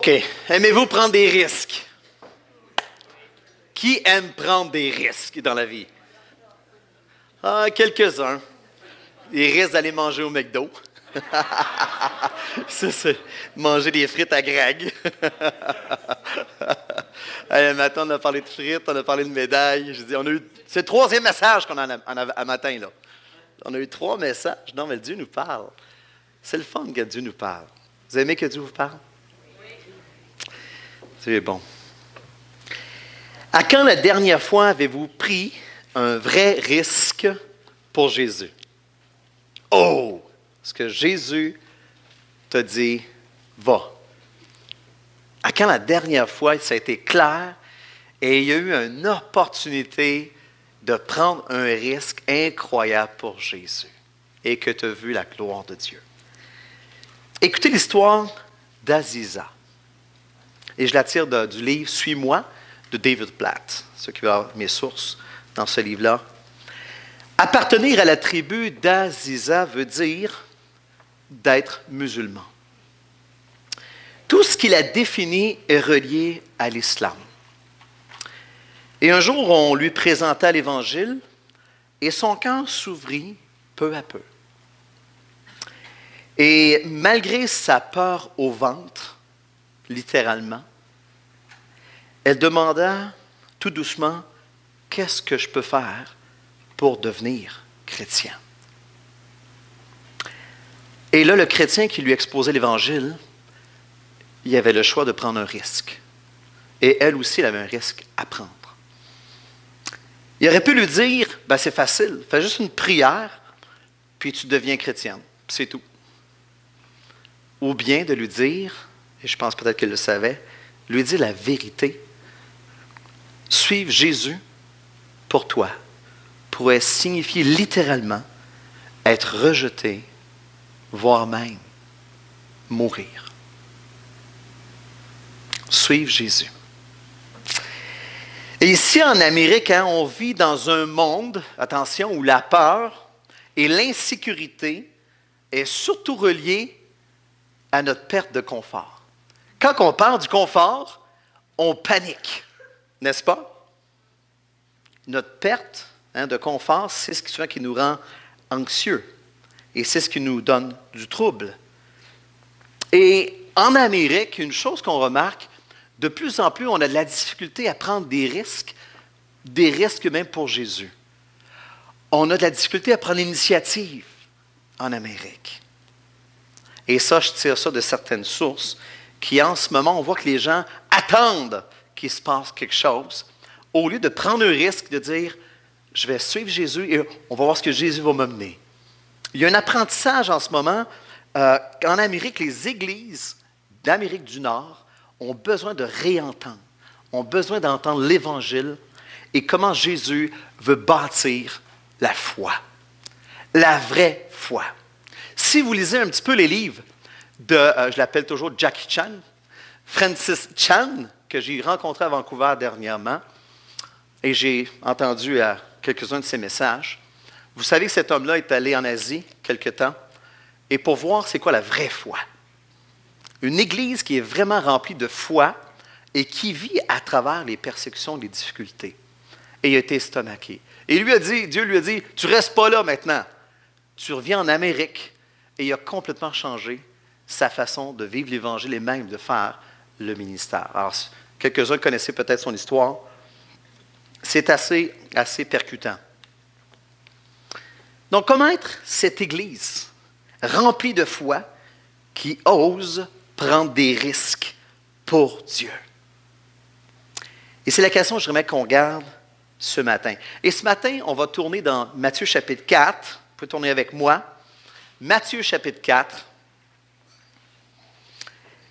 OK. Aimez-vous prendre des risques? Qui aime prendre des risques dans la vie? Ah, quelques-uns. Des risques d'aller manger au McDo. Ça, c'est manger des frites à Greg. Hey, matin, on a parlé de frites, on a parlé de médailles. Je dis, c'est le troisième message qu'on a à matin, là. On a eu 3 messages. Non, mais Dieu nous parle. C'est le fun que Dieu nous parle. Vous aimez que Dieu vous parle? C'est bon. À quand la dernière fois avez-vous pris un vrai risque pour Jésus? Oh! Parce que Jésus t'a dit, va. À quand la dernière fois ça a été clair et il y a eu une opportunité de prendre un risque incroyable pour Jésus et que tu as vu la gloire de Dieu? Écoutez l'histoire d'Aziza. Et je la tire du livre « Suis-moi » de David Platt. Ceux qui veulent avoir mes sources dans ce livre-là. Appartenir à la tribu d'Aziza veut dire d'être musulman. Tout ce qui la définit est relié à l'islam. Et un jour, on lui présenta l'Évangile et son cœur s'ouvrit peu à peu. Et malgré sa peur au ventre, littéralement, elle demanda tout doucement, « Qu'est-ce que je peux faire pour devenir chrétien? » Et là, le chrétien qui lui exposait l'Évangile, il avait le choix de prendre un risque. Et elle aussi, elle avait un risque à prendre. Il aurait pu lui dire, « C'est facile, fais juste une prière, puis tu deviens chrétienne. C'est tout. » Ou bien de lui dire, et je pense peut-être qu'elle le savait, lui dire la vérité. Suivre Jésus pour toi pourrait signifier littéralement être rejeté, voire même mourir. Suivre Jésus. Et ici en Amérique, on vit dans un monde, attention, où la peur et l'insécurité est surtout reliée à notre perte de confort. Quand on parle du confort, on panique, n'est-ce pas? Notre perte de confort, c'est ce qui nous rend anxieux et c'est ce qui nous donne du trouble. Et en Amérique, une chose qu'on remarque, de plus en plus, on a de la difficulté à prendre des risques même pour Jésus. On a de la difficulté à prendre l'initiative en Amérique. Et ça, je tire ça de certaines sources qui, en ce moment, on voit que les gens attendent qu'il se passe quelque chose, au lieu de prendre un risque de dire, je vais suivre Jésus et on va voir ce que Jésus va me mener. Il y a un apprentissage en ce moment. En Amérique, les églises d'Amérique du Nord ont besoin de réentendre, ont besoin d'entendre l'Évangile et comment Jésus veut bâtir la foi, la vraie foi. Si vous lisez un petit peu les livres de, je l'appelle toujours Jackie Chan, Francis Chan, que j'ai rencontré à Vancouver dernièrement, et j'ai entendu quelques-uns de ses messages. Vous savez que cet homme-là est allé en Asie quelque temps, et pour voir c'est quoi la vraie foi. Une église qui est vraiment remplie de foi et qui vit à travers les persécutions, les difficultés. Et il a été estomaqué. Et Dieu lui a dit, tu ne restes pas là maintenant. Tu reviens en Amérique. Et il a complètement changé sa façon de vivre l'Évangile et même de faire le ministère. Alors, quelques-uns connaissaient peut-être son histoire. C'est assez percutant. Donc, comment être cette Église remplie de foi qui ose prendre des risques pour Dieu? Et c'est la question que j'aimerais qu'on garde ce matin. Et ce matin, on va tourner dans Matthieu chapitre 4. Vous pouvez tourner avec moi. Matthieu chapitre 4.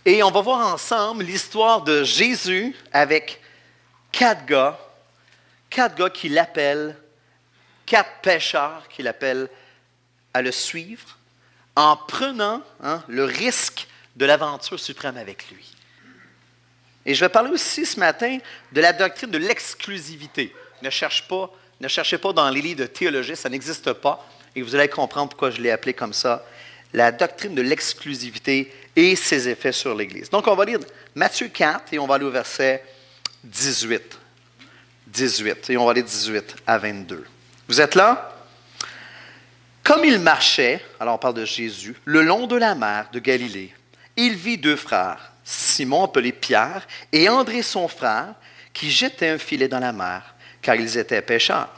Et on va voir ensemble l'histoire de Jésus avec 4 gars qui l'appellent, 4 pécheurs qui l'appellent à le suivre en prenant le risque de l'aventure suprême avec lui. Et je vais parler aussi ce matin de la doctrine de l'exclusivité. Ne cherchez pas dans les livres de théologie, ça n'existe pas. Et vous allez comprendre pourquoi je l'ai appelé comme ça. La doctrine de l'exclusivité et ses effets sur l'Église. Donc, on va lire Matthieu 4 et on va aller au verset 18. 18, et on va aller 18 à 22. Vous êtes là? Comme il marchait, alors on parle de Jésus, le long de la mer de Galilée, il vit deux frères, Simon appelé Pierre et André son frère, qui jetaient un filet dans la mer, car ils étaient pêcheurs.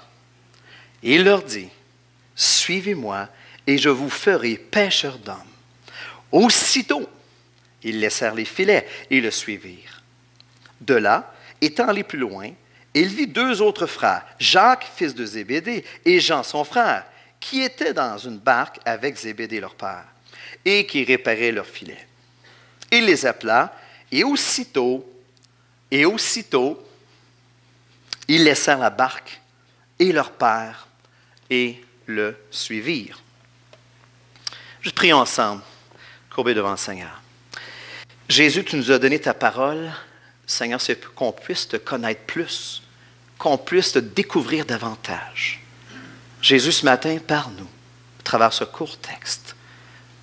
Et il leur dit, « Suivez-moi, et je vous ferai pêcheurs d'hommes. » Aussitôt, ils laissèrent les filets et le suivirent. De là, étant allés plus loin, il vit deux autres frères, Jacques, fils de Zébédée, et Jean, son frère, qui étaient dans une barque avec Zébédée, leur père, et qui réparaient leurs filets. Il les appela, et aussitôt, ils laissèrent la barque et leur père et le suivirent. Juste prions ensemble, courbés devant le Seigneur. Jésus, tu nous as donné ta parole. Seigneur, c'est qu'on puisse te connaître plus, qu'on puisse te découvrir davantage. Jésus, ce matin, parle-nous à travers ce court texte.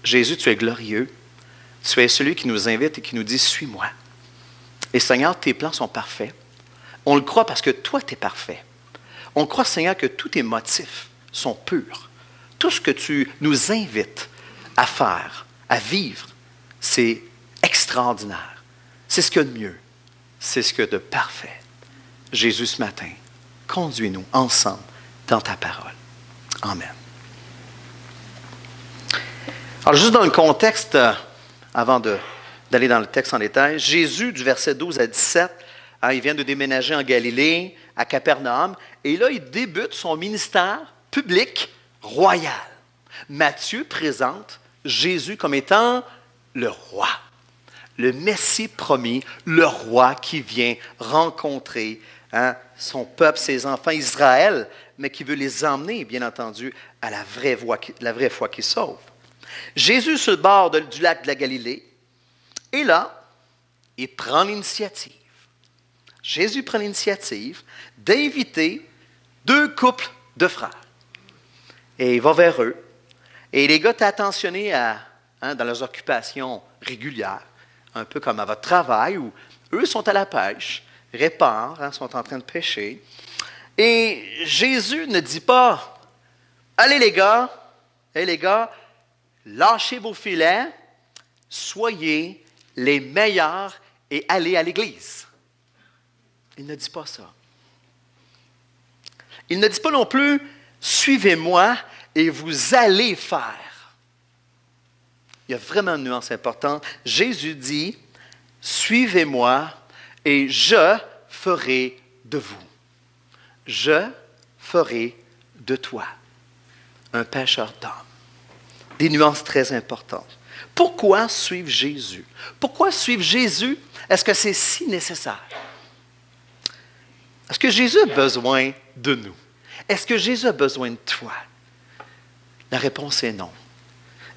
Jésus, tu es glorieux. Tu es celui qui nous invite et qui nous dit « Suis-moi ». Et Seigneur, tes plans sont parfaits. On le croit parce que toi, tu es parfait. On croit, Seigneur, que tous tes motifs sont purs. Tout ce que tu nous invites à faire, à vivre, c'est extraordinaire. C'est ce qu'il y a de mieux. C'est ce qu'il y a de parfait. Jésus, ce matin, conduis-nous ensemble dans ta parole. Amen. Alors, juste dans le contexte, avant d'aller dans le texte en détail, Jésus, du verset 12 à 17, il vient de déménager en Galilée, à Capernaum, et là, il débute son ministère public royal. Matthieu présente Jésus comme étant le roi, le Messie promis, le roi qui vient rencontrer son peuple, ses enfants, Israël, mais qui veut les emmener, bien entendu, à la vraie foi qui sauve. Jésus, sur le bord du lac de la Galilée, et là, il prend l'initiative. Jésus prend l'initiative d'inviter deux couples de frères. Et il va vers eux. Et les gars, t'es attentionné dans leurs occupations régulières, un peu comme à votre travail, où eux sont à la pêche, réparent, sont en train de pêcher. Et Jésus ne dit pas, « Allez les gars, lâchez vos filets, soyez les meilleurs et allez à l'église. » Il ne dit pas ça. Il ne dit pas non plus, « Suivez-moi et vous allez faire. » Il y a vraiment une nuance importante. Jésus dit, « Suivez-moi et je ferai de vous. Je ferai de toi un pêcheur d'hommes. » Des nuances très importantes. Pourquoi suivre Jésus? Pourquoi suivre Jésus? Est-ce que c'est si nécessaire? Est-ce que Jésus a besoin de nous? Est-ce que Jésus a besoin de toi? La réponse est non.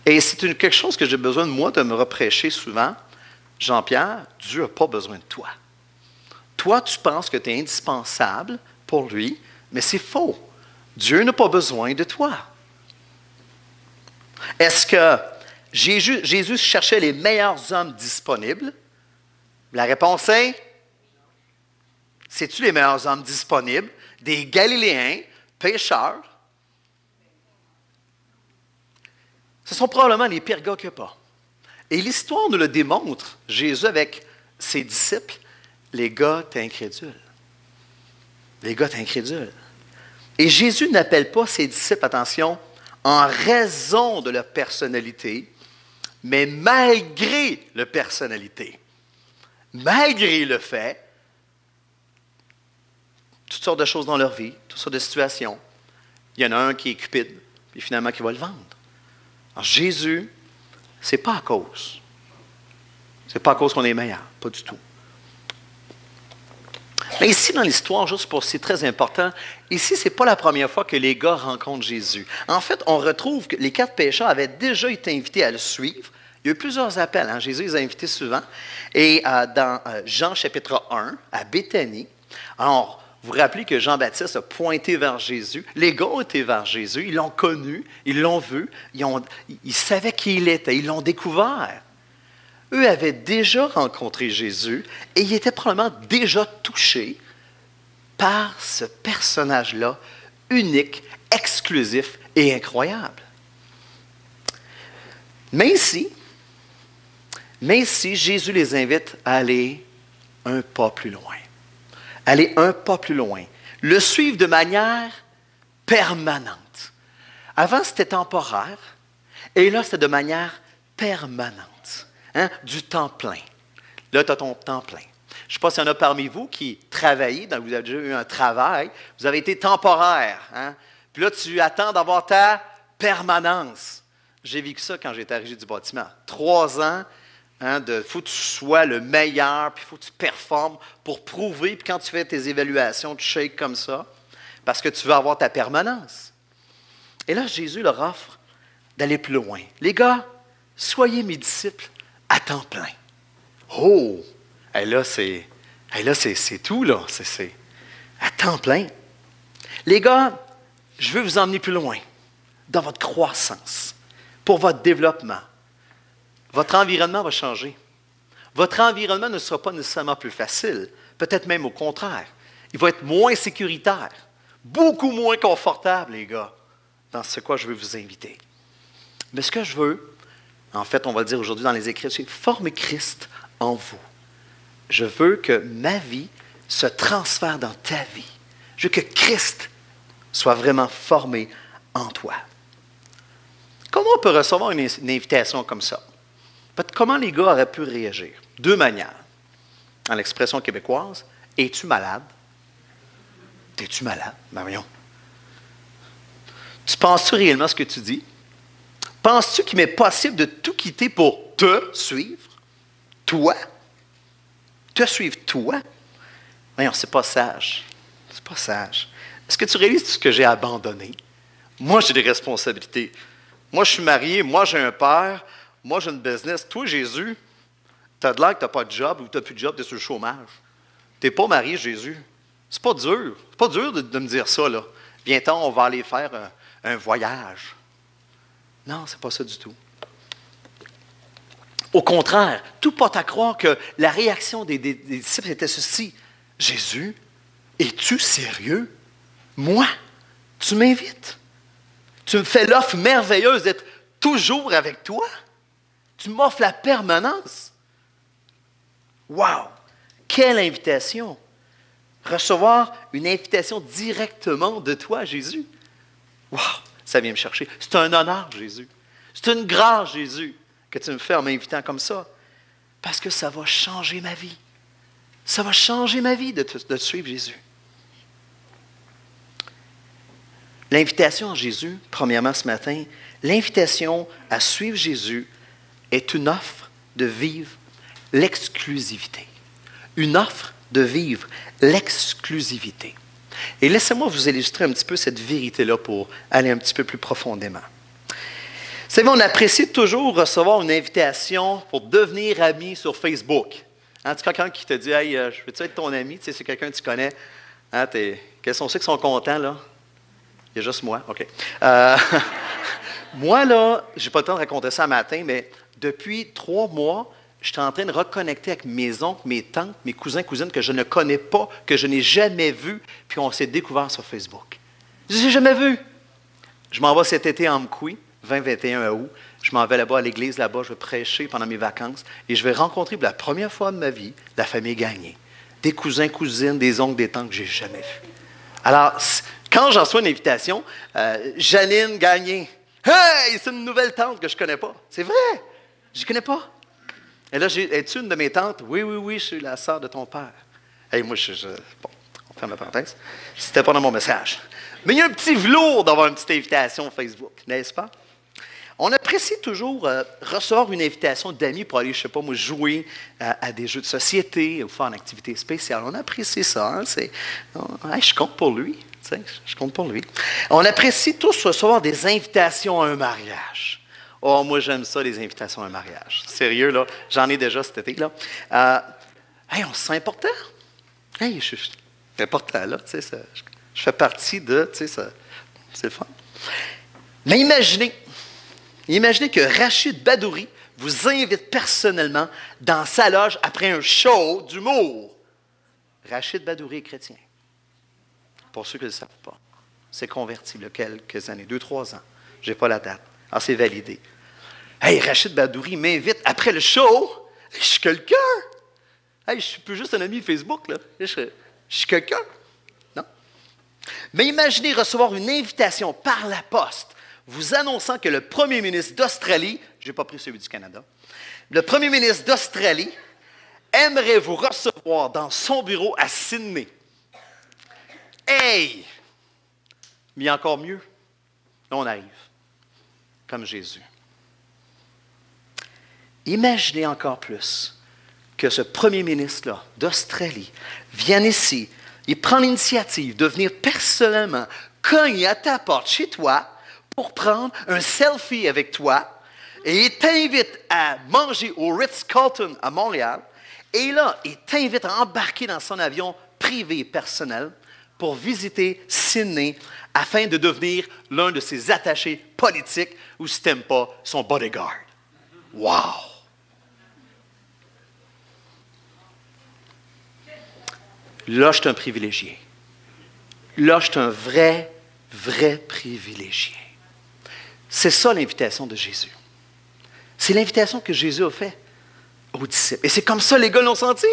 Et c'est quelque chose que j'ai besoin de moi de me reprêcher souvent. Jean-Pierre, Dieu n'a pas besoin de toi. Toi, tu penses que tu es indispensable pour lui, mais c'est faux. Dieu n'a pas besoin de toi. Est-ce que Jésus cherchait les meilleurs hommes disponibles? La réponse est, c'est-tu les meilleurs hommes disponibles? Des Galiléens, pécheurs? Ce sont probablement les pires gars qu'il n'y a pas. Et l'histoire nous le démontre. Jésus avec ses disciples, les gars étaient incrédules. Les gars étaient incrédules. Et Jésus n'appelle pas ses disciples, attention, en raison de leur personnalité, mais malgré leur personnalité. Malgré le fait, toutes sortes de choses dans leur vie, toutes sortes de situations. Il y en a un qui est cupide, puis finalement qui va le vendre. Alors Jésus, c'est pas à cause. C'est pas à cause qu'on est meilleur, pas du tout. Mais ici, dans l'histoire, juste pour c'est très important, ici, ce n'est pas la première fois que les gars rencontrent Jésus. En fait, on retrouve que les 4 pécheurs avaient déjà été invités à le suivre. Il y a eu plusieurs appels. Jésus les a invités souvent. Et dans Jean chapitre 1, à Béthanie, alors, vous vous rappelez que Jean-Baptiste a pointé vers Jésus. Les gars ont été vers Jésus. Ils l'ont connu, ils l'ont vu. Ils savaient qui il était. Ils l'ont découvert. eux avaient déjà rencontré Jésus et ils étaient probablement déjà touchés par ce personnage-là, unique, exclusif et incroyable. Mais ici, Jésus les invite à aller un pas plus loin. Aller un pas plus loin. Le suivre de manière permanente. Avant, c'était temporaire. Et là, c'était de manière permanente. Du temps plein. Là, tu as ton temps plein. Je ne sais pas s'il y en a parmi vous qui travaillent, donc vous avez déjà eu un travail, vous avez été temporaire. Puis là, tu attends d'avoir ta permanence. J'ai vécu ça quand j'étais à Régie du bâtiment. 3 ans, il faut que tu sois le meilleur, puis il faut que tu performes pour prouver. Puis quand tu fais tes évaluations, tu shakes comme ça, parce que tu veux avoir ta permanence. Et là, Jésus leur offre d'aller plus loin. Les gars, soyez mes disciples à temps plein. Oh! Et là, c'est tout, là. C'est à temps plein. Les gars, je veux vous emmener plus loin dans votre croissance, pour votre développement. Votre environnement va changer. Votre environnement ne sera pas nécessairement plus facile, peut-être même au contraire. Il va être moins sécuritaire, beaucoup moins confortable, les gars, dans ce quoi je veux vous inviter. Mais ce que je veux, en fait, on va le dire aujourd'hui dans les Écritures, c'est former Christ en vous. Je veux que ma vie se transfère dans ta vie. Je veux que Christ soit vraiment formé en toi. Comment on peut recevoir une invitation comme ça? Comment les gars auraient pu réagir? 2 manières. En l'expression québécoise, es-tu malade? Es-tu malade? Ben voyons. Tu penses-tu réellement ce que tu dis? Penses-tu qu'il m'est possible de tout quitter pour te suivre? Toi? Te suivre toi? Voyons, c'est pas sage. C'est pas sage. Est-ce que tu réalises tout ce que j'ai abandonné? Moi, j'ai des responsabilités. Moi, je suis marié. Moi, j'ai un père. Moi, j'ai une business. Toi, Jésus, tu as de l'air que tu n'as pas de job ou tu n'as plus de job, tu es sur le chômage. Tu n'es pas marié, Jésus. C'est pas dur. C'est pas dur de me dire ça, là. Viens-t'en, on va aller faire un voyage. Non, c'est pas ça du tout. Au contraire, tout porte à croire que la réaction des disciples était ceci. Jésus, es-tu sérieux? Moi, tu m'invites. Tu me fais l'offre merveilleuse d'être toujours avec toi. Tu m'offres la permanence. Wow! Quelle invitation! Recevoir une invitation directement de toi, Jésus. Wow! Ça vient me chercher. C'est un honneur, Jésus. C'est une grâce, Jésus, que tu me fais en m'invitant comme ça. Parce que ça va changer ma vie. Ça va changer ma vie de te suivre, Jésus. L'invitation à Jésus, premièrement ce matin, l'invitation à suivre Jésus est une offre de vivre l'exclusivité. Une offre de vivre l'exclusivité. Et laissez-moi vous illustrer un petit peu cette vérité-là pour aller un petit peu plus profondément. Vous savez, on apprécie toujours recevoir une invitation pour devenir ami sur Facebook. Tu as quelqu'un qui te dit « Hey, je veux-tu être ton ami? » Tu sais, c'est quelqu'un que tu connais. Quels sont ceux qui sont contents, là? Il y a juste moi, OK. Moi, là, je n'ai pas le temps de raconter ça un matin, mais depuis 3 mois, je suis en train de reconnecter avec mes oncles, mes tantes, mes cousins, cousines que je ne connais pas, que je n'ai jamais vus, puis on s'est découvert sur Facebook. Je ne les ai jamais vus. Je m'en vais cet été en Mkoui, 20-21 août. Je m'en vais là-bas à l'église, là-bas, je vais prêcher pendant mes vacances, et je vais rencontrer pour la première fois de ma vie la famille Gagné. Des cousins, cousines, des oncles, des tantes que je n'ai jamais vus. Alors, quand j'en reçois une invitation, Janine Gagné, « Hey, c'est une nouvelle tante que je ne connais pas. » C'est vrai, je ne connais pas. Et là, es-tu une de mes tantes? Oui, oui, oui, je suis la sœur de ton père. Hey, moi, bon, on ferme la parenthèse. C'était pas dans mon message. Mais il y a un petit velours d'avoir une petite invitation Facebook, n'est-ce pas? On apprécie toujours recevoir une invitation d'amis pour aller, je ne sais pas moi, jouer à des jeux de société ou faire une activité spéciale. On apprécie ça. Hein? Je compte pour lui. Je compte pour lui. On apprécie tous recevoir des invitations à un mariage. Oh, moi, j'aime ça, les invitations à un mariage. Sérieux, là, j'en ai déjà cet été, là. On se sent important. Je suis important, là, tu sais, je fais partie de, tu sais, c'est le fun. Mais imaginez que Rachid Badouri vous invite personnellement dans sa loge après un show d'humour. Rachid Badouri est chrétien. Pour ceux qui ne le savent pas, s'est converti il y a quelques années, 2-3 ans. Je n'ai pas la date. Ah, c'est validé. Hey, Rachid Badouri m'invite après le show. Je suis quelqu'un. Hey, je suis plus juste un ami Facebook, là. Je suis quelqu'un. Non? Mais imaginez recevoir une invitation par la poste vous annonçant que le premier ministre d'Australie, je n'ai pas pris celui du Canada, le premier ministre d'Australie aimerait vous recevoir dans son bureau à Sydney. Hey! Mais encore mieux, là on arrive, comme Jésus. Imaginez encore plus que ce premier ministre-là d'Australie vienne ici, il prend l'initiative de venir personnellement cogner à ta porte chez toi pour prendre un selfie avec toi et il t'invite à manger au Ritz-Carlton à Montréal et là, il t'invite à embarquer dans son avion privé personnel pour visiter Sydney afin de devenir l'un de ses attachés politiques ou, si tu n'aimes pas, son bodyguard. Wow! Là, je suis un privilégié. Là, je suis un vrai privilégié. C'est ça l'invitation de Jésus. C'est l'invitation que Jésus a faite aux disciples. Et c'est comme ça les gars l'ont senti.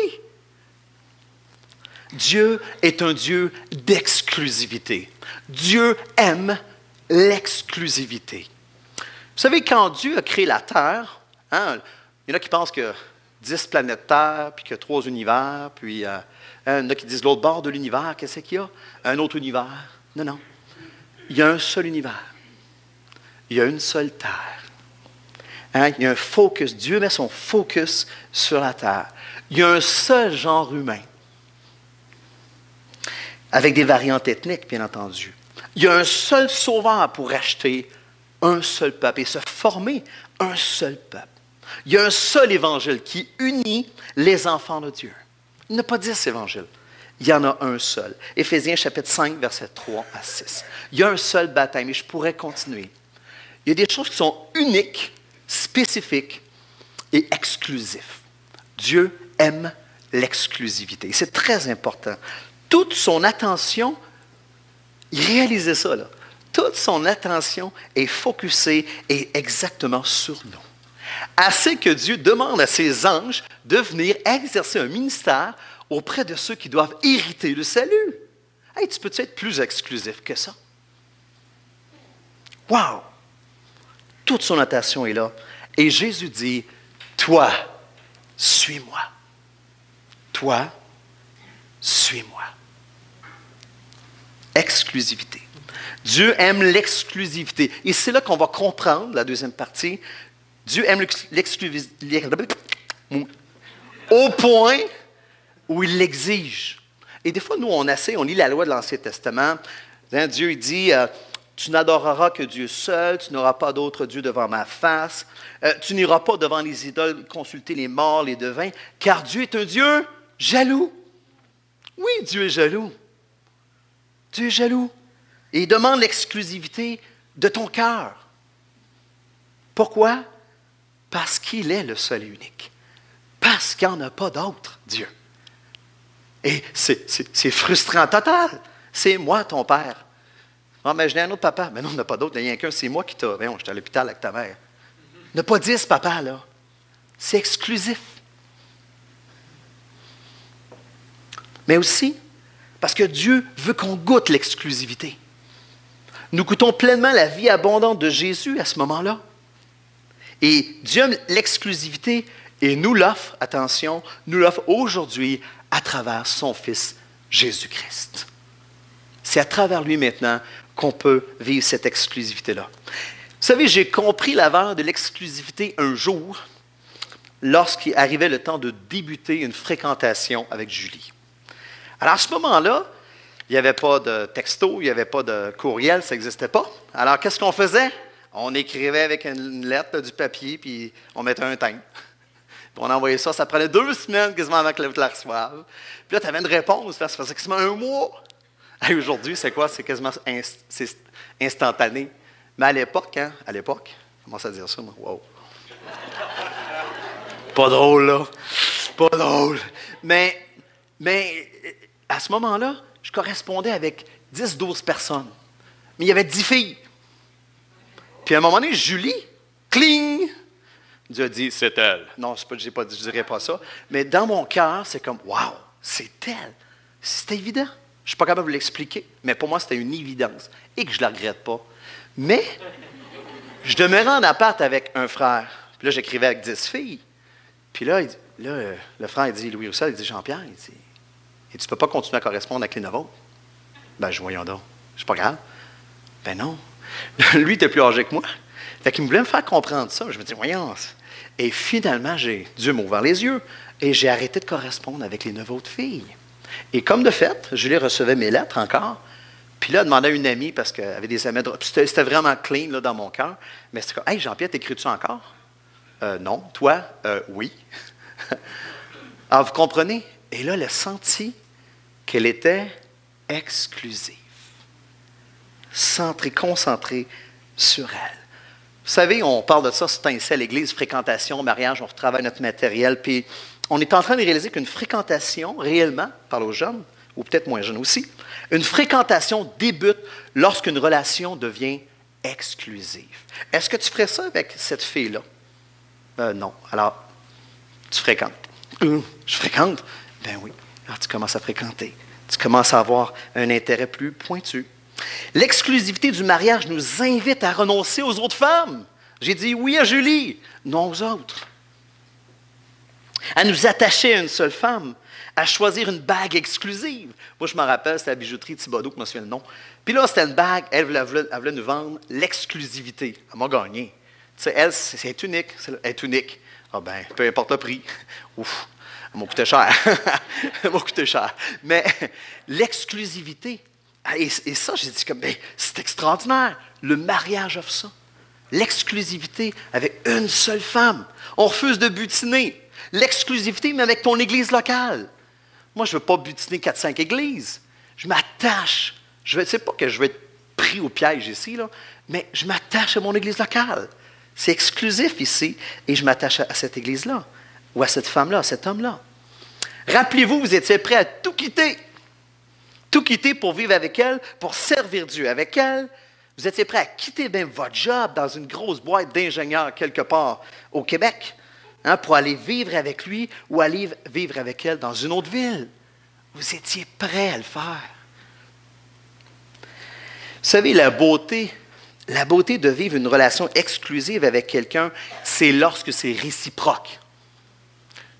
Dieu est un Dieu d'exclusivité. Dieu aime l'exclusivité. Vous savez, quand Dieu a créé la Terre, hein, il y en a qui pensent que 10 planètes Terre, puis que 3 univers, puis il y en a qui disent l'autre bord de l'univers, qu'est-ce qu'il y a? Un autre univers. Non, non. Il y a un seul univers. Il y a une seule Terre. Hein? Il y a un focus. Dieu met son focus sur la Terre. Il y a un seul genre humain. Avec des variantes ethniques, bien entendu. Il y a un seul sauveur pour racheter un seul peuple et se former un seul peuple. Il y a un seul évangile qui unit les enfants de Dieu. Il n'y en a pas 10 évangiles. Il y en a un seul. Éphésiens chapitre 5, versets 3 à 6. Il y a un seul baptême et je pourrais continuer. Il y a des choses qui sont uniques, spécifiques et exclusives. Dieu aime l'exclusivité. C'est très important. Toute son attention, il réalisait ça, là. Toute son attention est focusée et exactement sur nous. Assez que Dieu demande à ses anges de venir exercer un ministère auprès de ceux qui doivent hériter le salut. Hey, tu peux-tu être plus exclusif que ça? Wow! Toute son attention est là. Et Jésus dit, toi, suis-moi. Toi, suis-moi. Exclusivité. Dieu aime l'exclusivité. Et c'est là qu'on va comprendre, la deuxième partie, Dieu aime l'exclusivité au point où il l'exige. Et des fois, nous, on lit la loi de l'Ancien Testament. Hein, Dieu il dit, tu n'adoreras que Dieu seul, tu n'auras pas d'autre Dieu devant ma face, tu n'iras pas devant les idoles consulter les morts, les devins, car Dieu est un Dieu jaloux. Oui, Dieu est jaloux. Dieu est jaloux. Et il demande l'exclusivité de ton cœur. Pourquoi? Parce qu'il est le seul et unique. Parce qu'il n'y en a pas d'autre, Dieu. Et c'est frustrant total. C'est moi, ton père. Ah, mais je n'ai un autre papa. Mais non, il n'y en a pas d'autre. Il n'y en a rien qu'un. C'est moi qui t'a. Voyons, j'étais à l'hôpital avec ta mère. Il n'y en a pas 10, papa, là. C'est exclusif. Mais aussi, parce que Dieu veut qu'on goûte l'exclusivité. Nous goûtons pleinement la vie abondante de Jésus à ce moment-là. Et Dieu aime l'exclusivité et nous l'offre, attention, nous l'offre aujourd'hui à travers son Fils Jésus-Christ. C'est à travers lui maintenant qu'on peut vivre cette exclusivité-là. Vous savez, j'ai compris la valeur de l'exclusivité un jour lorsqu'il arrivait le temps de débuter une fréquentation avec Julie. Alors à ce moment-là, il n'y avait pas de texto, il n'y avait pas de courriel, ça n'existait pas. Alors qu'est-ce qu'on faisait? On écrivait avec une lettre, du papier, puis on mettait un timbre. Puis on envoyait ça. Ça prenait 2 semaines quasiment avant que l'autre la reçoive. Puis là, tu avais une réponse. Ça faisait quasiment 1 mois. Et aujourd'hui, c'est quoi? C'est quasiment c'est instantané. Mais à l'époque, hein? À l'époque, je commence à dire ça, moi. Wow! pas drôle, là. Pas drôle. Mais à ce moment-là, je correspondais avec 10-12 personnes. Mais il y avait 10 filles. Puis à un moment donné, Julie, cling! Dieu a dit, c'est elle. Non, je ne dirais pas ça. Mais dans mon cœur, c'est comme, wow, c'est elle. C'était évident. Je ne suis pas capable de l'expliquer, mais pour moi, c'était une évidence. Et que je ne la regrette pas. Mais, je demeurais en appart avec un frère. Puis là, j'écrivais avec 10 filles. Puis là, le frère, il dit, Louis Roussel, il dit, Jean-Pierre, il dit, et tu ne peux pas continuer à correspondre avec les nôtres. Ben, voyons donc. C'est pas grave. Ben non. Lui, il était plus âgé que moi. Fait qu'il me voulait me faire comprendre ça. Je me dis, voyons. Et finalement, Dieu m'a ouvert les yeux et j'ai arrêté de correspondre avec les 9 autres filles. Et comme de fait, Julie recevait mes lettres encore. Puis là, elle demandait à une amie, parce qu'elle avait des amis. C'était vraiment clean là, dans mon cœur. Mais c'était comme, hey, Jean-Pierre, t'écris-tu encore? Non. Toi? Oui. Alors, vous comprenez? Et là, elle a senti qu'elle était exclusive. Centrée, concentrée sur elle. Vous savez, on parle de ça, c'est ainsi à l'Église, fréquentation, mariage, on retravaille notre matériel, puis on est en train de réaliser qu'une fréquentation, réellement, parle aux jeunes, ou peut-être moins jeunes aussi, une fréquentation débute lorsqu'une relation devient exclusive. Est-ce que tu ferais ça avec cette fille-là? Non. Alors, tu fréquentes. Je fréquente? Ben oui. Alors, tu commences à fréquenter. Tu commences à avoir un intérêt plus pointu. L'exclusivité du mariage nous invite à renoncer aux autres femmes. J'ai dit oui à Julie, non aux autres. À nous attacher à une seule femme, à choisir une bague exclusive. Moi, je me rappelle, c'était la bijouterie Thibodeau, je me souviens le nom. Puis là, c'était une bague, elle voulait nous vendre l'exclusivité. Elle m'a gagné. Tu sais, elle, c'est unique. Elle est unique. Ah ben, peu importe le prix. Ouf, elle m'a coûté cher. Elle m'a coûté cher. Mais l'exclusivité, et ça, j'ai dit comme, ben, c'est extraordinaire. Le mariage offre ça. L'exclusivité avec une seule femme. On refuse de butiner. L'exclusivité, mais avec ton église locale. Moi, je ne veux pas butiner 4-5 églises. Je m'attache. Je ne sais pas que je vais être pris au piège ici, là, mais je m'attache à mon église locale. C'est exclusif ici, et je m'attache à cette église-là, ou à cette femme-là, à cet homme-là. Rappelez-vous, vous étiez prêts à tout quitter. Tout quitter pour vivre avec elle, pour servir Dieu avec elle. Vous étiez prêts à quitter même votre job dans une grosse boîte d'ingénieur quelque part au Québec, hein, pour aller vivre avec lui ou aller vivre avec elle dans une autre ville. Vous étiez prêts à le faire. Vous savez, la beauté de vivre une relation exclusive avec quelqu'un, c'est lorsque c'est réciproque.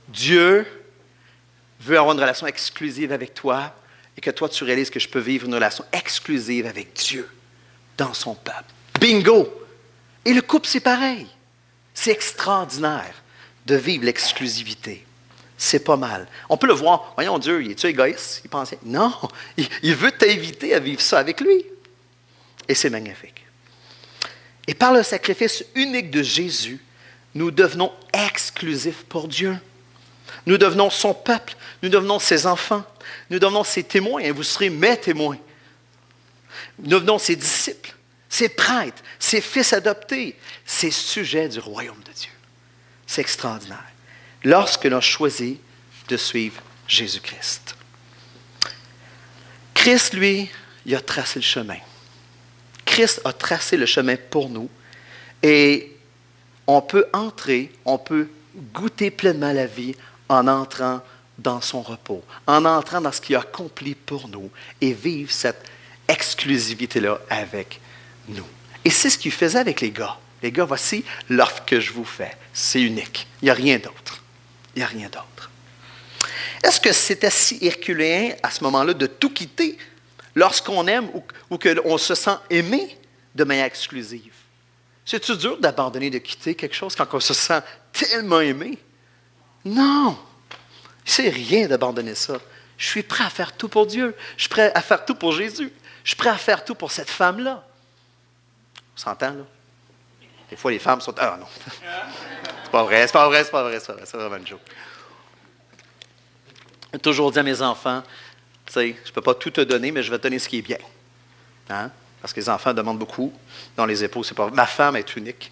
Dieu veut avoir une relation exclusive avec toi et que toi, tu réalises que je peux vivre une relation exclusive avec Dieu dans son peuple. Bingo! Et le couple, c'est pareil. C'est extraordinaire de vivre l'exclusivité. C'est pas mal. On peut le voir. Voyons, Dieu, il est-tu égoïste? Il pensait. Non, il veut t'inviter à vivre ça avec lui. Et c'est magnifique. Et par le sacrifice unique de Jésus, nous devenons exclusifs pour Dieu. Nous devenons son peuple. Nous devenons ses enfants. Nous devenons ses témoins. Et vous serez mes témoins. Nous devenons ses disciples, ses prêtres, ses fils adoptés, ses sujets du royaume de Dieu. C'est extraordinaire. Lorsque l'on choisit de suivre Jésus-Christ. Christ, lui, il a tracé le chemin. Christ a tracé le chemin pour nous. Et on peut entrer, on peut goûter pleinement la vie en entrant dans son repos, en entrant dans ce qu'il a accompli pour nous et vivre cette exclusivité-là avec nous. Et c'est ce qu'il faisait avec les gars. Les gars, voici l'offre que je vous fais. C'est unique. Il n'y a rien d'autre. Il n'y a rien d'autre. Est-ce que c'était si herculéen à ce moment-là de tout quitter lorsqu'on aime ou qu'on se sent aimé de manière exclusive? C'est-tu dur d'abandonner, de quitter quelque chose quand on se sent tellement aimé? Non! C'est rien d'abandonner ça. Je suis prêt à faire tout pour Dieu. Je suis prêt à faire tout pour Jésus. Je suis prêt à faire tout pour cette femme-là. On s'entend, là? Des fois, les femmes sont... Ah non! C'est pas vrai, c'est pas vrai, c'est pas vrai, c'est pas vrai. C'est vraiment une joke. J'ai toujours dit à mes enfants, tu sais, je ne peux pas tout te donner, mais je vais te donner ce qui est bien. Hein? Parce que les enfants demandent beaucoup. Dans les épaules, c'est pas vrai. Ma femme est unique.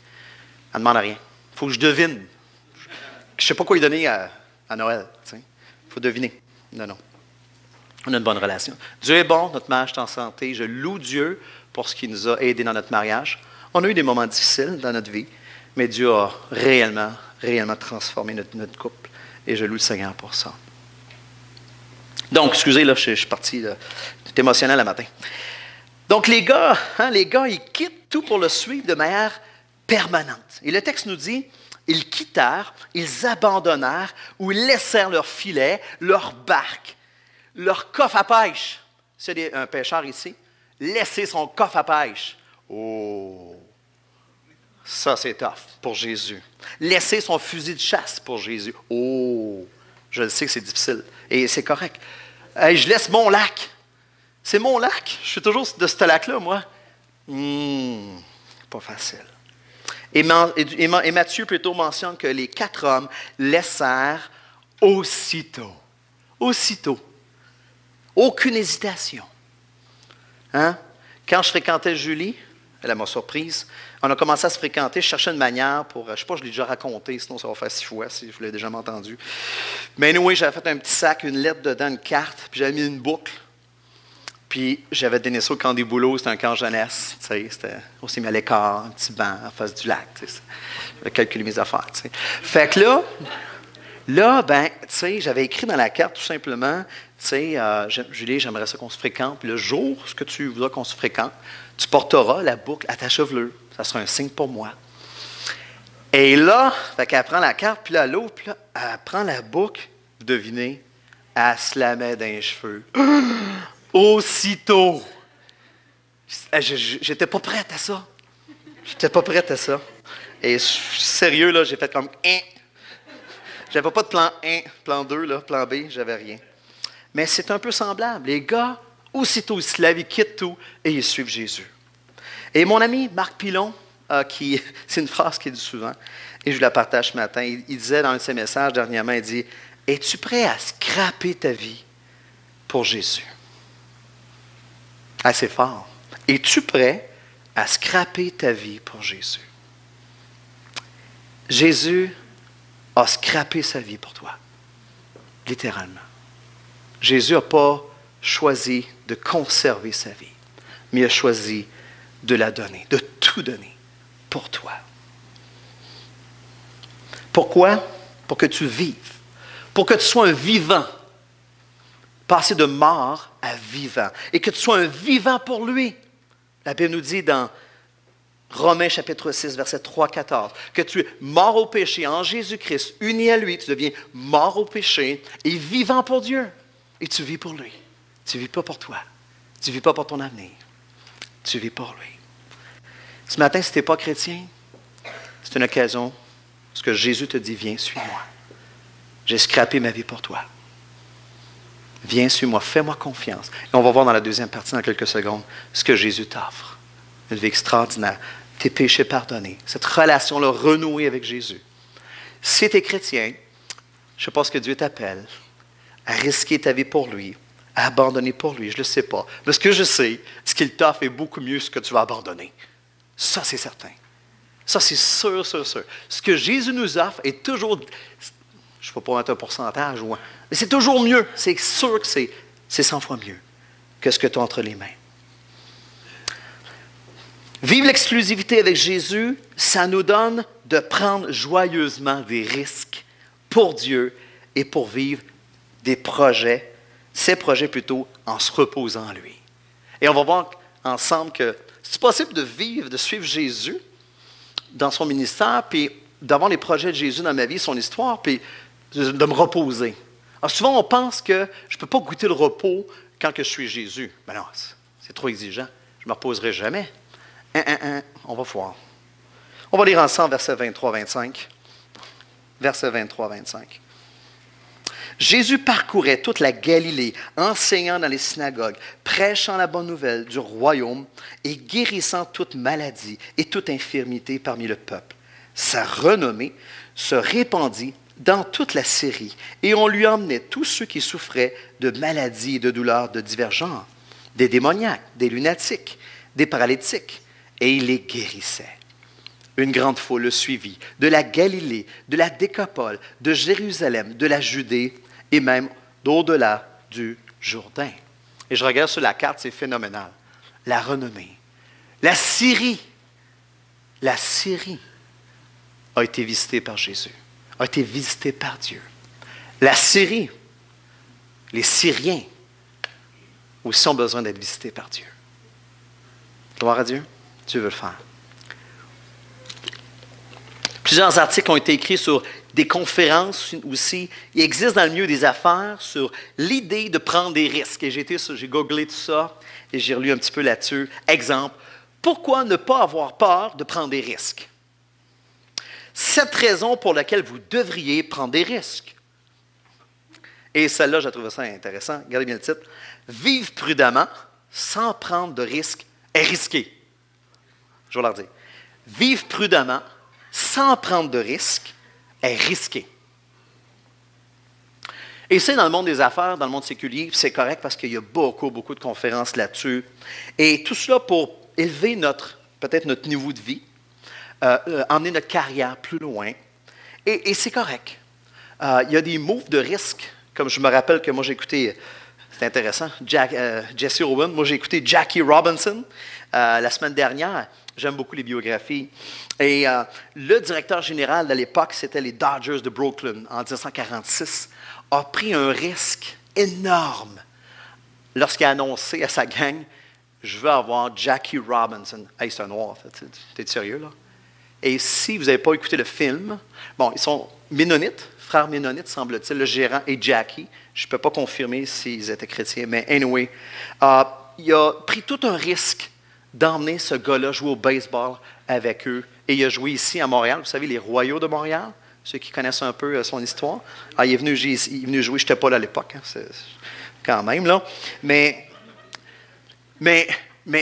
Elle ne demande rien. Il faut que je devine. Je ne sais pas quoi lui donner à Noël. Il faut deviner. Non, non. On a une bonne relation. Dieu est bon, notre mariage est en santé. Je loue Dieu pour ce qu'il nous a aidés dans notre mariage. On a eu des moments difficiles dans notre vie, mais Dieu a réellement, réellement transformé notre couple. Et je loue le Seigneur pour ça. Donc, excusez, là, je suis parti, c'est émotionnel le matin. Donc, les gars, ils quittent tout pour le suivre de manière permanente. Et le texte nous dit, ils quittèrent, ils abandonnèrent ou ils laissèrent leur filet, leur barque, leur coffre à pêche. C'est un pêcheur ici. Laisser son coffre à pêche. Oh! Ça, c'est tough pour Jésus. Laisser son fusil de chasse pour Jésus. Oh! Je le sais que c'est difficile. Et c'est correct. Hey, je laisse mon lac. C'est mon lac. Je suis toujours de ce lac-là, moi. Pas facile. Et Matthieu plutôt mentionne que les 4 hommes laissèrent aussitôt. Aussitôt. Aucune hésitation. Hein? Quand je fréquentais Julie, elle m'a surprise, on a commencé à se fréquenter, je cherchais une manière pour, je ne sais pas, je l'ai déjà raconté, sinon ça va faire 6 fois si je l'ai déjà entendu. Mais anyway, j'avais fait un petit sac, une lettre dedans, une carte, puis j'avais mis une boucle. Puis j'avais donné ça au camp des boulots, c'était un camp jeunesse, tu sais, c'était aussi mis à l'écart, un petit banc en face du lac, tu sais. J'avais calculé mes affaires, tu sais. Fait que là, ben, tu sais, j'avais écrit dans la carte tout simplement, tu sais, Julie, j'aimerais ça qu'on se fréquente, puis le jour ce que tu voudras qu'on se fréquente, tu porteras la boucle à ta chevelure. Ça sera un signe pour moi. Et là, fait qu'elle prend la carte, puis là, l'autre, puis là, elle prend la boucle, vous devinez, elle se la met dans les cheveux. Aussitôt. J'étais pas prête à ça. J'étais pas prête à ça. Et sérieux, là, j'ai fait comme « J'avais pas de plan 1, plan 2, là, plan B, j'avais rien. Mais c'est un peu semblable. Les gars, aussitôt, ils se lavent, ils quittent tout et ils suivent Jésus. Et mon ami Marc Pilon, c'est une phrase qu'il dit souvent, et je la partage ce matin, il disait dans un de ses messages dernièrement, il dit « Es-tu prêt à scraper ta vie pour Jésus? » Assez fort. Es-tu prêt à scraper ta vie pour Jésus? Jésus a scrappé sa vie pour toi, littéralement. Jésus n'a pas choisi de conserver sa vie, mais il a choisi de la donner, de tout donner pour toi. Pourquoi? Pour que tu vives, pour que tu sois un vivant, passer de mort à vivant, et que tu sois un vivant pour lui. La Bible nous dit dans Romains chapitre 6, verset 3-14, que tu es mort au péché en Jésus-Christ, uni à lui, tu deviens mort au péché et vivant pour Dieu. Et tu vis pour lui. Tu ne vis pas pour toi. Tu ne vis pas pour ton avenir. Tu vis pour lui. Ce matin, si tu n'es pas chrétien, c'est une occasion parce que Jésus te dit, viens, suis-moi. J'ai scrappé ma vie pour toi. Viens, suis-moi, fais-moi confiance. Et on va voir dans la deuxième partie, dans quelques secondes, ce que Jésus t'offre. Une vie extraordinaire. Tes péchés pardonnés. Cette relation-là renouée avec Jésus. Si tu es chrétien, je ne sais pas ce que Dieu t'appelle, à risquer ta vie pour lui, à abandonner pour lui, je ne le sais pas. Mais ce que je sais, ce qu'il t'offre est beaucoup mieux que ce que tu vas abandonner. Ça, c'est certain. Ça, c'est sûr, sûr, sûr. Ce que Jésus nous offre est toujours, je ne peux pas mettre un pourcentage, mais c'est toujours mieux. C'est sûr que c'est 100 fois mieux que ce que tu as entre les mains. Vivre l'exclusivité avec Jésus, ça nous donne de prendre joyeusement des risques pour Dieu et pour vivre des projets, ces projets plutôt, en se reposant en lui. Et on va voir ensemble que c'est possible de vivre, de suivre Jésus dans son ministère, puis d'avoir les projets de Jésus dans ma vie, son histoire, puis de me reposer. Alors souvent, on pense que je ne peux pas goûter le repos quand que je suis Jésus. Ben non, c'est trop exigeant. Je ne me reposerai jamais. On va voir. On va lire ensemble verset 23-25. Verset 23-25. Jésus parcourait toute la Galilée, enseignant dans les synagogues, prêchant la bonne nouvelle du royaume et guérissant toute maladie et toute infirmité parmi le peuple. Sa renommée se répandit dans toute la Syrie et on lui emmenait tous ceux qui souffraient de maladies et de douleurs de divers genres, des démoniaques, des lunatiques, des paralytiques, et il les guérissait. Une grande foule le suivit, de la Galilée, de la Décapole, de Jérusalem, de la Judée et même d'au-delà du Jourdain. Et je regarde sur la carte, c'est phénoménal. La renommée. La Syrie a été visitée par Jésus, a été visitée par Dieu. La Syrie, les Syriens aussi ont besoin d'être visités par Dieu. Gloire à Dieu, Dieu veut le faire. Plusieurs articles ont été écrits sur des conférences aussi. Il existe dans le milieu des affaires sur l'idée de prendre des risques. Et j'ai googlé tout ça et j'ai relu un petit peu là-dessus. Exemple, pourquoi ne pas avoir peur de prendre des risques? 7 raisons pour lesquelles vous devriez prendre des risques. Et celle-là, j'ai trouvé ça intéressant. Regardez bien le titre. Vivre prudemment sans prendre de risques est risqué. Je vais leur dire. Vivre prudemment sans prendre de risques est risqué. Et c'est dans le monde des affaires, dans le monde séculier, c'est correct parce qu'il y a beaucoup de conférences là-dessus. Et tout cela pour élever peut-être notre niveau de vie, emmener notre carrière plus loin. Et c'est correct. Il y a des moves de risque, comme je me rappelle que moi j'ai écouté, c'est intéressant, Jesse Owen, moi j'ai écouté Jackie Robinson la semaine dernière. J'aime beaucoup les biographies. Et le directeur général de l'époque, c'était les Dodgers de Brooklyn en 1946, a pris un risque énorme lorsqu'il a annoncé à sa gang « Je veux avoir Jackie Robinson ». Hey, c'est un noir, t'es sérieux là? Et si vous n'avez pas écouté le film, bon, ils sont ménonites, frères ménonites, semble-t-il, le gérant et Jackie. Je ne peux pas confirmer s'ils étaient chrétiens, mais anyway, il a pris tout un risque d'emmener ce gars-là jouer au baseball avec eux. Et il a joué ici à Montréal, vous savez, les Royaux de Montréal, ceux qui connaissent un peu son histoire. Il est venu jouer, je n'étais pas là à l'époque, hein, quand même, là. Mais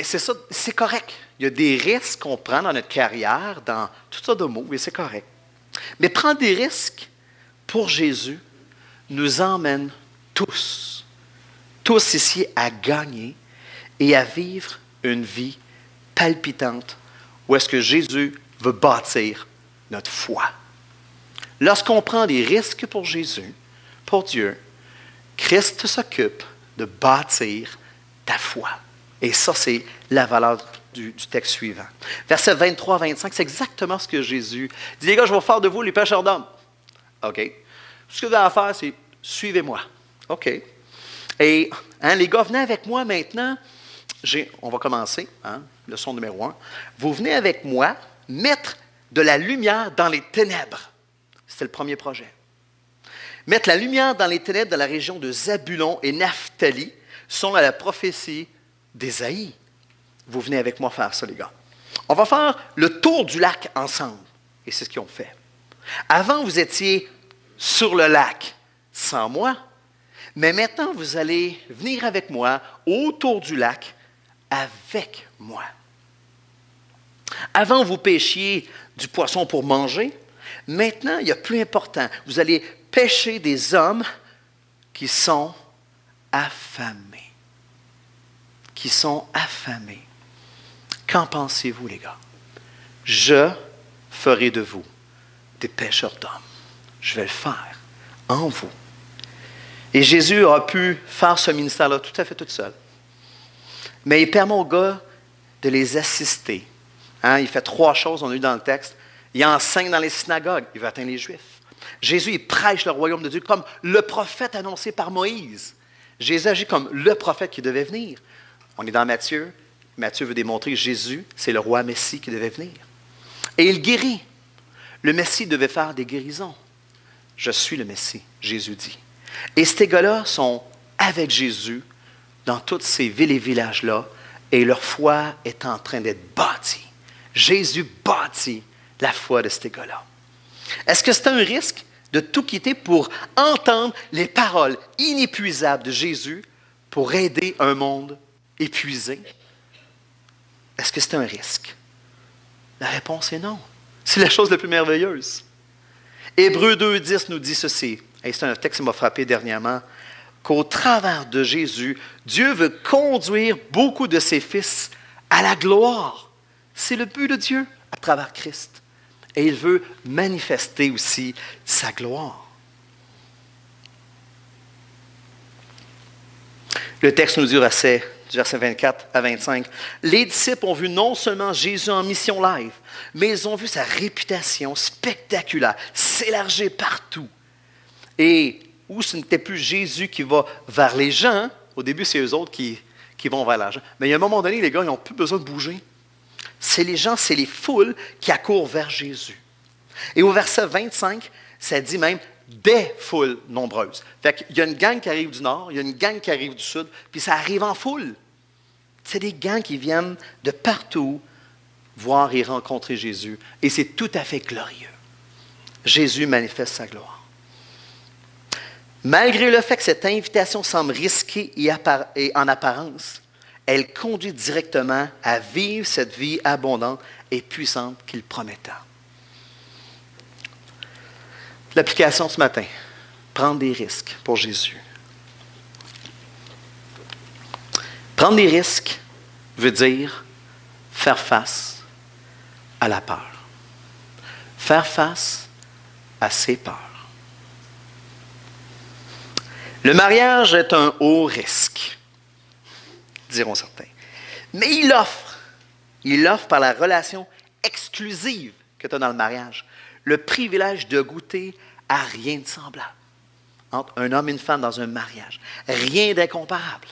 c'est ça, c'est correct. Il y a des risques qu'on prend dans notre carrière, dans toutes sortes de mots, et c'est correct. Mais prendre des risques pour Jésus nous emmène tous ici à gagner et à vivre une vie palpitante où est-ce que Jésus veut bâtir notre foi. Lorsqu'on prend des risques pour Jésus, pour Dieu, Christ s'occupe de bâtir ta foi. Et ça, c'est la valeur du texte suivant. Versets 23-25, c'est exactement ce que Jésus dit. Les gars, je vais faire de vous les pêcheurs d'hommes. OK. Ce que vous avez à faire, c'est suivez-moi. OK. Et les gars, venez avec moi maintenant. On va commencer, leçon numéro 1. Vous venez avec moi mettre de la lumière dans les ténèbres. C'était le premier projet. Mettre la lumière dans les ténèbres de la région de Zabulon et Naphtali, selon la prophétie d'Ésaïe. Vous venez avec moi faire ça, les gars. On va faire le tour du lac ensemble. Et c'est ce qu'ils ont fait. Avant, vous étiez sur le lac sans moi, mais maintenant, vous allez venir avec moi autour du lac avec moi. Avant, vous pêchiez du poisson pour manger. Maintenant, il y a plus important. Vous allez pêcher des hommes qui sont affamés. Qui sont affamés. Qu'en pensez-vous, les gars? Je ferai de vous des pêcheurs d'hommes. Je vais le faire en vous. Et Jésus a pu faire ce ministère-là tout à fait tout seul. Mais il permet aux gars de les assister. Il fait 3 choses, on a eu dans le texte. Il enseigne dans les synagogues, il veut atteindre les Juifs. Jésus, il prêche le royaume de Dieu comme le prophète annoncé par Moïse. Jésus agit comme le prophète qui devait venir. On est dans Matthieu. Matthieu veut démontrer que Jésus, c'est le roi Messie qui devait venir. Et il guérit. Le Messie devait faire des guérisons. Je suis le Messie, Jésus dit. Et ces gars-là sont avec Jésus dans toutes ces villes et villages-là, et leur foi est en train d'être bâtie. Jésus bâtit la foi de ces gars-là. Est-ce que c'est un risque de tout quitter pour entendre les paroles inépuisables de Jésus pour aider un monde épuisé? Est-ce que c'est un risque? La réponse est non. C'est la chose la plus merveilleuse. Hébreux 2,10 nous dit ceci, et c'est un texte qui m'a frappé dernièrement, qu'au travers de Jésus, Dieu veut conduire beaucoup de ses fils à la gloire. C'est le but de Dieu à travers Christ. Et il veut manifester aussi sa gloire. Le texte nous dit du verset 24 à 25, « Les disciples ont vu non seulement Jésus en mission live, mais ils ont vu sa réputation spectaculaire s'élargir partout. Et où ce n'était plus Jésus qui va vers les gens, au début c'est eux autres qui vont vers l'argent, mais il y a un moment donné, les gars, ils n'ont plus besoin de bouger. C'est les gens, c'est les foules qui accourent vers Jésus. Et au verset 25, ça dit même des foules nombreuses. Fait qu'il y a une gang qui arrive du nord, il y a une gang qui arrive du sud, puis ça arrive en foule. C'est des gangs qui viennent de partout voir et rencontrer Jésus. Et c'est tout à fait glorieux. Jésus manifeste sa gloire. Malgré le fait que cette invitation semble risquée et en apparence, elle conduit directement à vivre cette vie abondante et puissante qu'il promettait. L'application ce matin, prendre des risques pour Jésus. Prendre des risques veut dire faire face à la peur. Faire face à ses peurs. Le mariage est un haut risque, diront certains. Mais il offre par la relation exclusive que tu as dans le mariage, le privilège de goûter à rien de semblable entre un homme et une femme dans un mariage. Rien d'incomparable.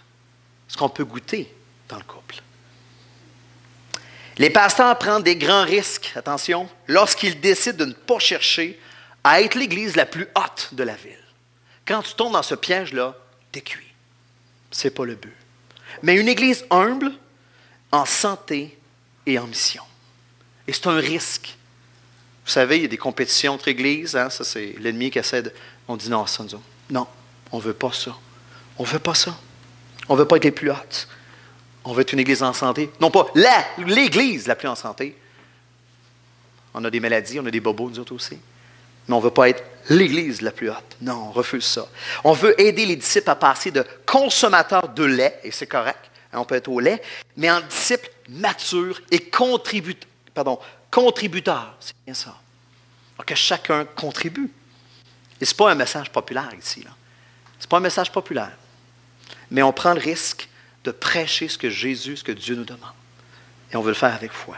Ce qu'on peut goûter dans le couple. Les pasteurs prennent des grands risques, attention, lorsqu'ils décident de ne pas chercher à être l'église la plus haute de la ville. Quand tu tombes dans ce piège-là, t'es cuit. Ce n'est pas le but. Mais une église humble, en santé et en mission. Et c'est un risque. Vous savez, il y a des compétitions entre églises. Hein, ça, c'est l'ennemi qui essaie de... On dit non, ça nous dit, non, on ne veut pas ça. On ne veut pas ça. On ne veut pas être les plus hautes. On veut être une église en santé. Non pas l'église la plus en santé. On a des maladies, on a des bobos, nous autres aussi. Mais on ne veut pas être l'église la plus haute. Non, on refuse ça. On veut aider les disciples à passer de consommateurs de lait, et c'est correct, hein, on peut être au lait, mais en disciples matures et contributeurs. C'est bien ça. Alors que chacun contribue. Et ce n'est pas un message populaire ici. Ce n'est pas un message populaire. Mais on prend le risque de prêcher ce que Dieu nous demande. Et on veut le faire avec foi.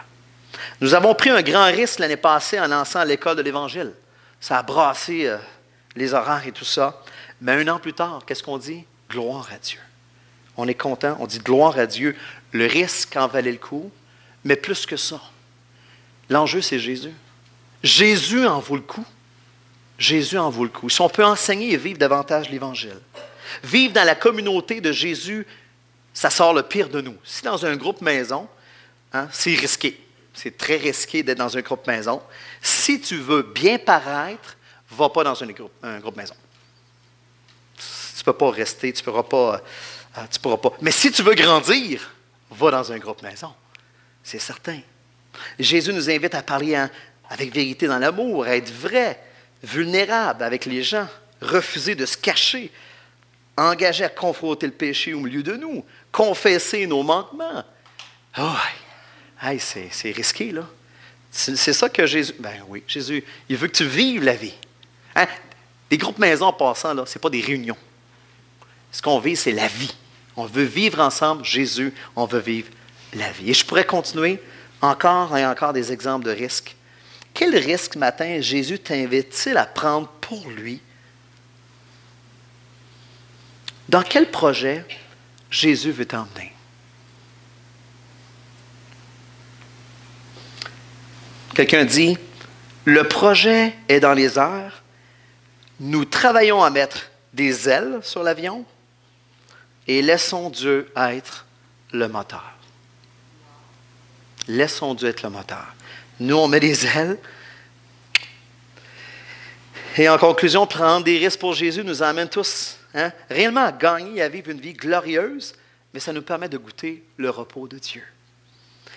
Nous avons pris un grand risque l'année passée en lançant l'école de l'Évangile. Ça a brassé les horaires et tout ça. Mais un an plus tard, qu'est-ce qu'on dit? Gloire à Dieu. On est content, on dit gloire à Dieu. Le risque en valait le coup, mais plus que ça. L'enjeu, c'est Jésus. Jésus en vaut le coup. Jésus en vaut le coup. Si on peut enseigner et vivre davantage l'Évangile, vivre dans la communauté de Jésus, ça sort le pire de nous. Si dans un groupe maison, hein, c'est risqué. C'est très risqué d'être dans un groupe maison. Si tu veux bien paraître, va pas dans un groupe maison. Tu ne peux pas rester, tu pourras pas. Mais si tu veux grandir, va dans un groupe maison. C'est certain. Jésus nous invite à parler avec vérité dans l'amour, à être vrai, vulnérable avec les gens, refuser de se cacher, engagé à confronter le péché au milieu de nous, confesser nos manquements. Oh, hey, c'est risqué, là. C'est ça que Jésus... Ben oui, Jésus, il veut que tu vives la vie. Hein? Les groupes maisons en passant, là, ce n'est pas des réunions. Ce qu'on vit, c'est la vie. On veut vivre ensemble, Jésus, on veut vivre la vie. Et je pourrais continuer encore et encore des exemples de risques. Quel risque, matin, Jésus t'invite-t-il à prendre pour lui? Dans quel projet Jésus veut t'emmener? Quelqu'un dit, le projet est dans les airs, nous travaillons à mettre des ailes sur l'avion et laissons Dieu être le moteur. Laissons Dieu être le moteur. Nous, on met des ailes. Et en conclusion, prendre des risques pour Jésus nous emmène tous réellement à gagner et à vivre une vie glorieuse, mais ça nous permet de goûter le repos de Dieu.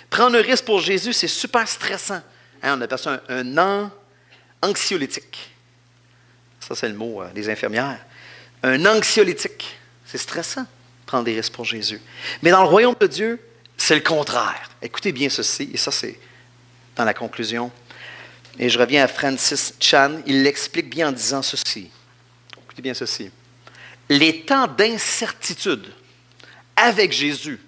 Prendre un risque pour Jésus, c'est super stressant. On appelle ça un anxiolytique. Ça, c'est le mot des infirmières. Un anxiolytique. C'est stressant, prendre des risques pour Jésus. Mais dans le royaume de Dieu, c'est le contraire. Écoutez bien ceci, et ça, c'est dans la conclusion. Et je reviens à Francis Chan, il l'explique bien en disant ceci. Écoutez bien ceci. Les temps d'incertitude avec Jésus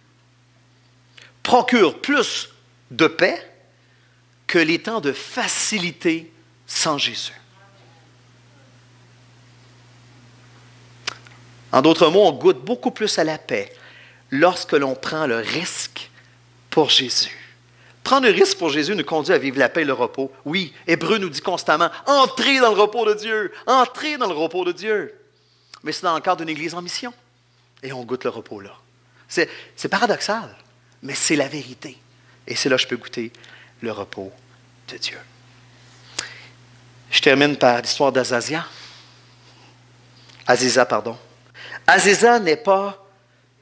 procurent plus de paix que les temps de facilité sans Jésus. En d'autres mots, on goûte beaucoup plus à la paix lorsque l'on prend le risque pour Jésus. Prendre le risque pour Jésus nous conduit à vivre la paix et le repos. Oui, Hébreu nous dit constamment, entrez dans le repos de Dieu, entrez dans le repos de Dieu. Mais c'est dans le cadre d'une église en mission. Et on goûte le repos là. C'est paradoxal, mais c'est la vérité. Et c'est là que je peux goûter le repos de Dieu. Je termine par l'histoire d'Aziza. Aziza n'est pas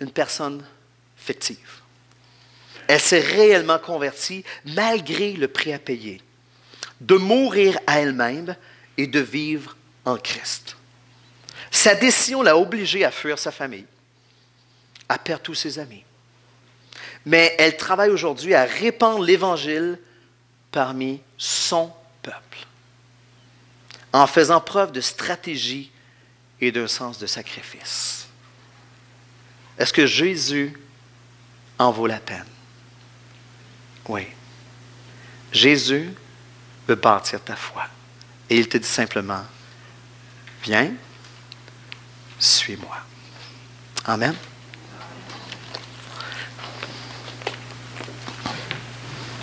une personne fictive. Elle s'est réellement convertie malgré le prix à payer, de mourir à elle-même et de vivre en Christ. Sa décision l'a obligée à fuir sa famille, à perdre tous ses amis. Mais elle travaille aujourd'hui à répandre l'Évangile parmi son peuple, en faisant preuve de stratégie et d'un sens de sacrifice. Est-ce que Jésus en vaut la peine? Oui. Jésus veut bâtir ta foi. Et il te dit simplement, viens, suis-moi. Amen.